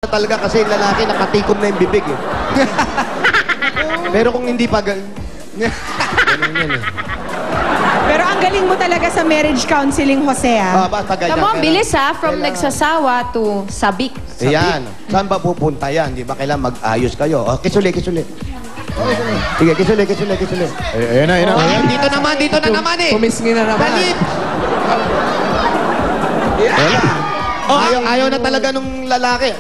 talaga kasi yung lalaki nakatikom na yung bibig eh. Pero kung hindi pa ganun yan eh. Pero ang galing mo talaga sa marriage counseling, Jose, ah. Basta ganyan. Tama, Kailangan- bilis ha. From kailangan- nagsasawa to sabik. Ayan. Saan ba pupunta yan? Di ba kailangan mag-ayos kayo? O, kisuli. Sige, kisuli. Ayan na. Oh, dito na naman eh. Kumisngi na naman. Dali. Ayaw na talaga nung lalaki.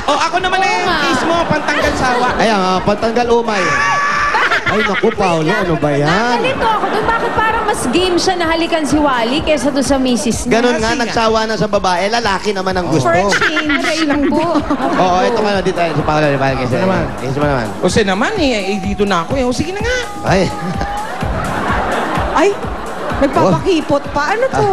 Ako naman na yung case mo, pantanggal sawa. Ayan, pantanggal umay. Ay, naku, Paolo, ano ba yan? Nakalito ako doon. Bakit parang mas game siya na halikan si Wally kaysa doon sa misis niya? Ganun nga, nagsawa na sa babae, lalaki naman ang gusto. For a change lang po. Oo, ito nga, dito tayo. Si Paolo, di ba? Kasi naman. Kasi naman. Kasi naman dito na ako eh. O sige na nga. Ay, Ay, nagpapakipot pa. Ano to?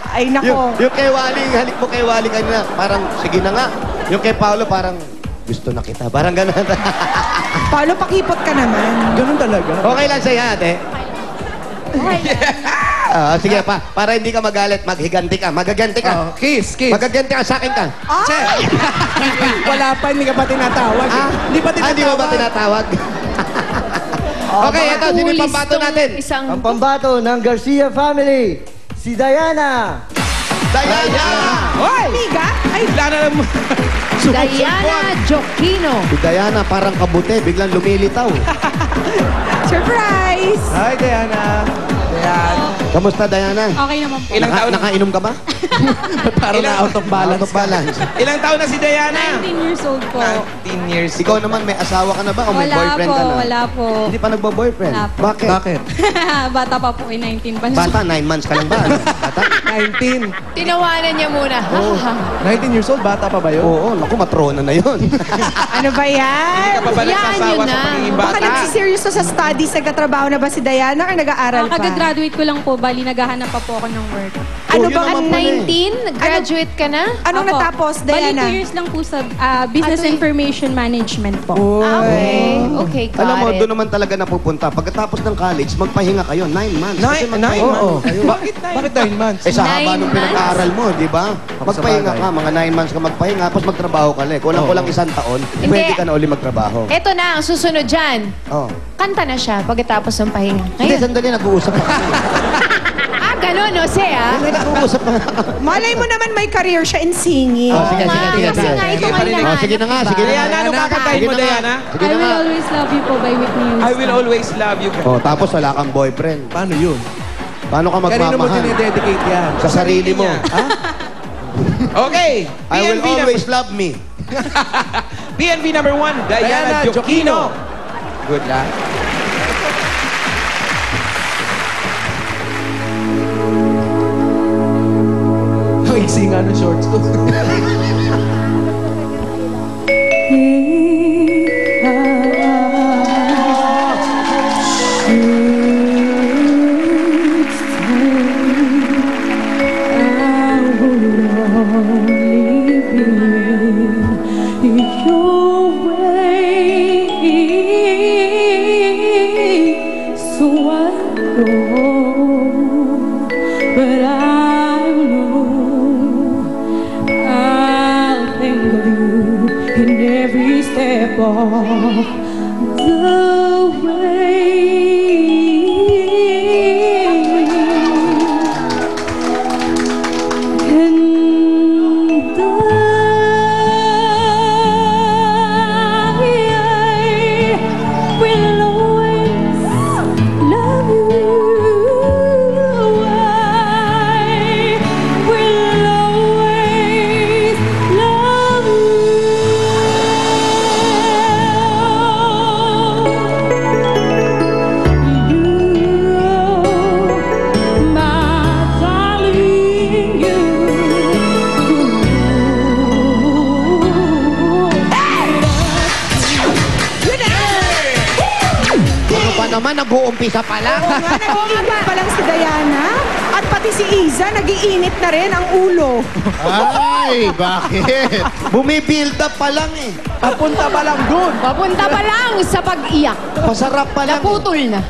Ay, nako. yung kay Wally, halik mo kay Wally kanina, parang, sige na nga. Yung kay Paolo, parang, gusto na kita. Parang gano'n. Paolo, pakipot ka naman. Ganun talaga. Okay lang sa'yo, ate. Sige pa, para hindi ka magalit, maghiganti ka. Magaganti ka. Kiss. Magaganti ka, sa akin ka. Che. Wala pa, hindi ka pa tinatawag. Hindi pa tinatawag. Hindi mo ba tinatawag? Okay, ito, sino yung pambato natin? Ang pambato ng Garcia family, si Diana. Diana! Hoy! Amiga? Ay, Wala na lang. Diana Jokino. Si Diana, parang kabute, biglang lumilitaw. surprise! Hi, Diana. Kamusta, Diana? Okay naman po. Ilang taon? Nakainom ka ba? Parang na out of balance. Out of balance. Ilang taon na si Diana? 19 years old po. 19 years. Ikaw naman, may asawa ka na ba? O may Wala boyfriend po, ka na? wala po. Hindi pa nagbo-boyfriend? Wala po. Bakit? Bakit? Bata pa po eh, 19 pa. Bata, 9 months ka lang ba? Ano? Bata? 19. Tinawanan niya muna. 19 years old, bata pa ba yun? Oo, naku, matrona na yun. Ano ba yan? Ka pa ba Yan, nagsasawa yun sa na. pagiging Baka bata? nagsiserious to sa studies, nagkatrabaho na ba si Diana or nag-aaral pa? Kagagraduate ko lang po, bali naghahanap pa po ako ng work. Ano yun ba? naman At pala eh. 19, graduate ka na? Anong Opo. natapos, Bali Diana? 2 years lang po sa Business Ah, Information Management po. Okay, got Alam mo, it. doon naman talaga napupunta. Pagkatapos ng college, magpahinga kayo. 9 months. Kasi magpahinga Oo. kayo. Bakit 9 months? Eh sa haba 9 nung pinag-aaral mo, di ba? Magpahinga ka, mga 9 months ka magpahinga, tapos magtrabaho ka ulit. Kulang-kulang isang taon, Hindi. pwede ka na uli magtrabaho. Eto na, ang susunod dyan. Oh. Kanta na siya pagkatapos ng pahinga. Hindi, Ngayon. sandali, nag-uusap pa kami. Ganun, Jose, ah. Hindi, nag-uusap pa. Malay mo naman may career siya in singing. Oh, sige, sige, sige. Kasi nga, ito Sige, nga parinig. hinahanap, Oh, sige na nga, diba? sige na nga. Diana, ano kakantahin Sige mo, na nga. Diana? Sige I na Will nga. Always Love You po by Whitney Houston. I will always love you. Oh, tapos wala kang boyfriend. Paano yun? Paano ka Kanino mo magmamahal? dinededicate yan? Sa sarili mo. niya. Okay. I will PNB always love me. PNB number 1, Diana Diana Jokino. Good luck. Ang iksi nga ng shorts ko. But I know I'll think of you in every step of the way. And I will always love you. I will always love you, my darling, Ano pa naman, nag-uumpisa pa lang. Oo nga, nag-iinit pa lang si Diana. At pati si Iza, nag-iinit na rin ang ulo. Ay, bakit? Bumibuild up pa lang eh. Papunta pa lang dun. Papunta pa lang sa pag-iyak. Pasarap pa lang. Naputol na.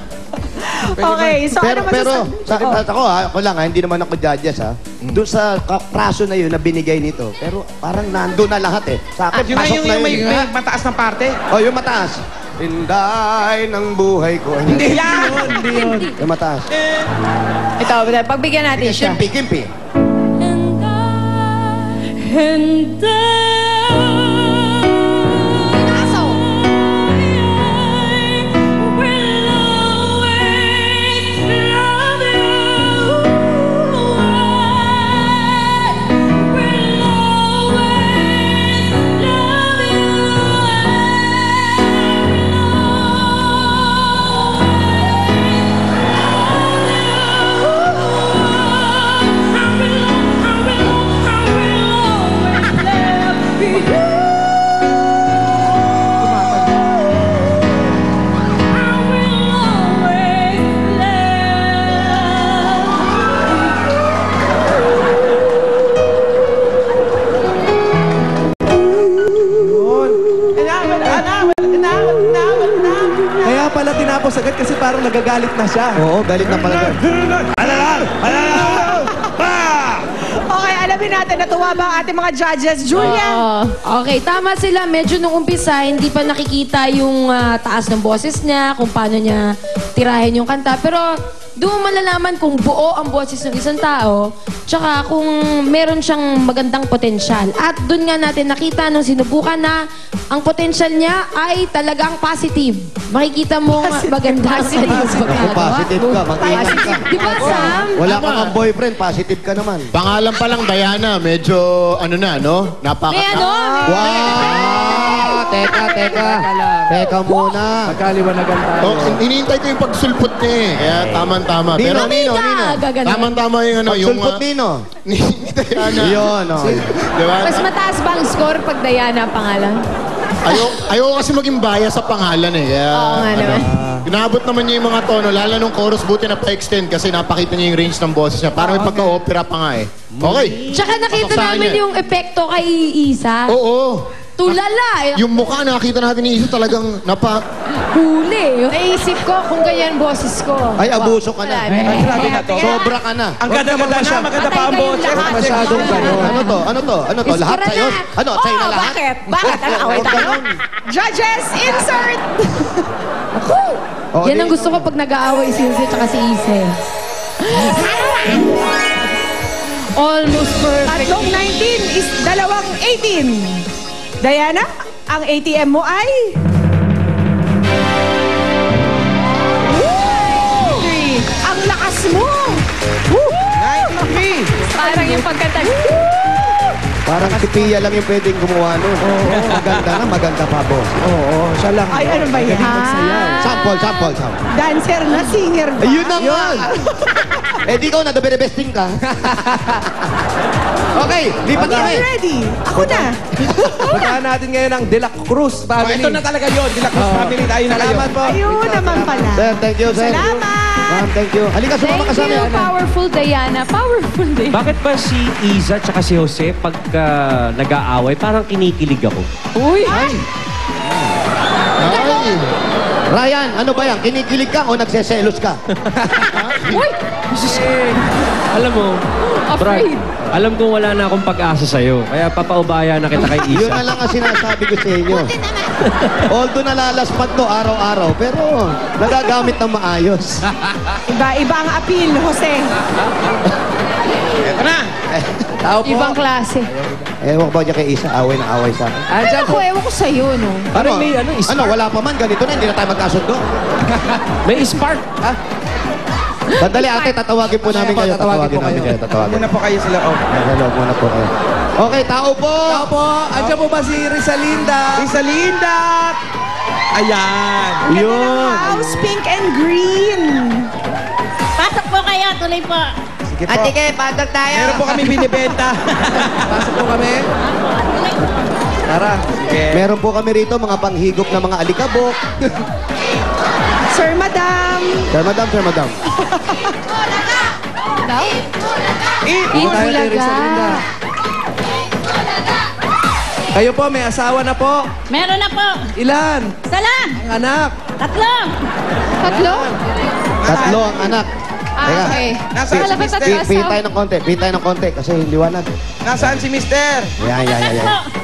Okay, so Pero, ano pero, masasabi? ako lang ha, hindi naman ako judges ha. doon sa praso na yun na binigay nito. Pero parang nandun na lahat eh. Sa akin, Yun na pasok yung, na yung may, yun. may mataas na parte. Oh, yung mataas. Inday ng buhay ko. Hindi yan! Hindi yun. Yung mataas. Ito, pagbigyan natin siya. Kimpi, Kimpi. And Kaya pala tinapos agad kasi parang nagagalit na siya. Oo, galit na pala. Okay, alamin natin, natuwa ba ang ating mga judges? Julia? Okay, tama sila. Medyo nung umpisa, hindi pa nakikita yung taas ng boses niya, kung paano niya tirahin yung kanta. Pero doon mo malalaman kung buo ang boses ng isang tao, tsaka kung meron siyang magandang potensyal. At doon nga natin nakita nung sinubukan na ang potensyal niya ay talagang positive. Makikita mo maganda ang kanyang Ako, pagkagawa. positive ka. Mag-iingat ka. Di ba, Sam? Wala kang ang boyfriend, positive ka naman. Pangalan pa lang Diana, medyo ano na, no? May ano? Wow! Teka muna. Magkaliwanagan tayo. Oh, hinihintay ko yung pagsulpot niya eh. Kaya tama-tama. Pero Nino. Gaganda. tama-tama yung ano, yung... Sulpot Nino. Ni Diana. Yun, oh. Diba? Mas mataas ba ang score pag Diana ang pangalan? Ayoko kasi maging bias sa pangalan eh. Kaya, Oo nga naman. Inaabot naman niya yung mga tono, lalo nung chorus, buti na pa-extend kasi napakita niya yung range ng boses niya. Parang may pagka-opera pa nga eh. Okay. Tsaka nakita Pasok sa namin kanya. yung epekto kay Isa. Oo. Tulala eh. Yung mukha nakita natin ni Isa talagang Huli. Naisip ko kung ganyan boses ko. Ay, abuso ka na. Ay, grabe na to. Sobra ka na. Ang ganda-ganda na, maganda pa ang boses. Masyadong gano'n. Ano to? Lahat Iskura sa'yo? na. Ano, sa'yo na lahat? Bakit? Bakit? Ano, away tayo? Judges, insert! Oh, Yan ang gusto ko pag nag-aaway si Jose at si Ise. Almost perfect. Tatlong 19 is dalawang 18. Diana, ang ATM mo ay... Woo! Ang lakas mo! Woo! 93! Parang yung pagkanta. Parang si Pia lang yung pwedeng gumawa nun. Maganda pa, boss. Oo, siya lang. Ay, ano ba yan? Sample. Dancer na, singer ba? Ayun na nga. Di ikaw na, the very best thing ka. Okay, lipat Are kami. you ready? Ako na. Puntahan natin ngayon ang De La Cruz Oh, family. ito na talaga yun. Dila Cruz family tayo na kayo. Salamat po. Ayun naman pala. Sir, thank you, sir. Salamat! Ma'am, thank you. Halika, sumama ka Thank sa you, amin. powerful Diana. Powerful Diana. Bakit ba si Iza tsaka si Jose pagka nag-aaway, parang kinikilig ako? Uy! Ay. Ryan, ano ba yan? Kinikilig ka o nagseselos ka? Uy! Alam mo, Brad, Afraid. alam kong wala na akong pag-asa sa'yo. Kaya papaubaya na kita kay Yun na Iza. lang ang sinasabi ko sa inyo. Although nalalaspat to araw-araw, pero nagagamit ng maayos. Iba-iba ang appeal, Jose. Ito na. Tao po. Ibang klase. Ewan ko ba niya kay Isa, away na away sa akin. Andyan po. Ewan ko sa'yo, no? Parang may Ano, wala pa man, ganito na, hindi na tayo magkasundo. may spark. Sandali ate, tatawagin po namin kayo. Tatawagin namin kayo. Tatawagin. Muna po kayo sila. Oh. Hello, muna po kayo. Okay, tao po! Tao po. Andyan po ba si Rizalinda? Rizalinda! Ayan. Yun! House pink and green. Pasok po kayo, tuloy po. Sige po. Ate kayo, patag tayo. Meron po kami binibenta. Pasok po kami. Tara. Sige. Meron po kami rito mga panghigop na mga alikabok. Sir, madam. Sir, madam. Daw? Tayo kay Rizalinda. Kayo po, may asawa na po. Meron na po. Ilan? Isa lang. Ang anak. Tatlo. Tatlo? Tatlo ang anak. Teka. Okay. Nasaan si Malakas at mister? taas. Pihin tayo ng konti. Pihin tayo ng konti kasi liwanag. Nasaan si mister? Yan.